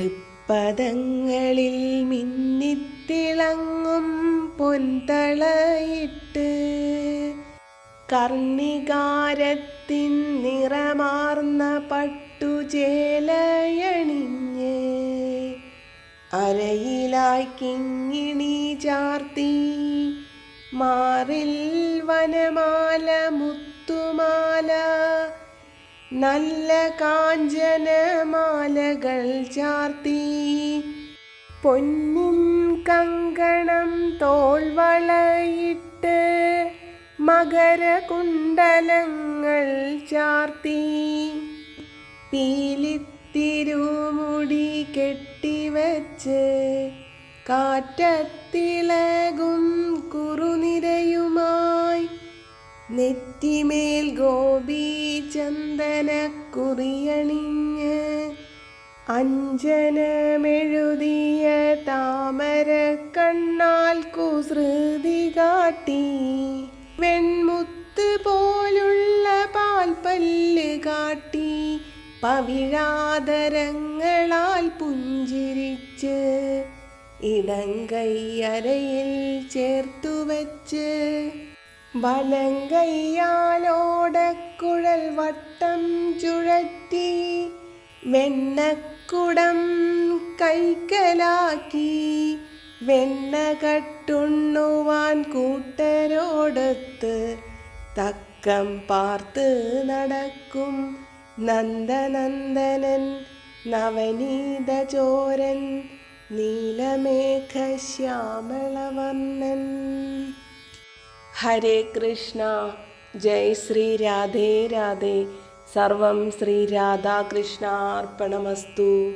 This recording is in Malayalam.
തൃപ്പദങ്ങളിൽ മിന്നിത്തിളങ്ങും പൊൻതളയിട്ട് കർണികാരത്തിൻ നിറമാർന്ന പട്ടുചേലയണിഞ്ഞ് അരയിലായി കിങ്ങിണി ചാർത്തി മാറിൽ വനമാല മുത്തുമാല നല്ല കാഞ്ചനമാലകൾ ചാർത്തി പൊന്നിൻ കങ്കണം തോൾവളയിട്ട് മകരകുണ്ടലങ്ങൾ ചാർത്തി പീലിത്തിരുമുടി കെട്ടിവച്ച് കാറ്റത്തിളകും കുറുനിരയുമായി നെറ്റിമേൽ ഗോപി ചന്ദനക്കുറിയണിഞ്ഞ് അഞ്ജനമെഴുതിയ താമര കണ്ണാൽ കുസൃതി കാട്ടി വെൺമുത്ത് പോലുള്ള പാൽപ്പല്ല് കാട്ടി പവിഴാതരങ്ങളാൽ പുഞ്ചിരിച്ച് ഇടങ്കൈയരയിൽ ചേർത്തുവച്ച് വലങ്കയ്യാലോടക്കുഴൽ വട്ടം ചുഴറ്റി വെണ്ണക്കുടം കൈക്കലാക്കി വെണ്ണ കട്ടുണ്ണുവാൻ കൂട്ടരോടൊത്ത് തക്കം പാർത്ത് നടക്കും നന്ദനന്ദനൻ നവനീതചോരൻ നീലമേഘശ്യാമളവർണ്ണൻ. ഹരേ കൃഷ്ണ. ജയ് ശ്രീ രാധേ രാധേ. സർവം ശ്രീ രാധാകൃഷ്ണാർപ്പണമസ്തു.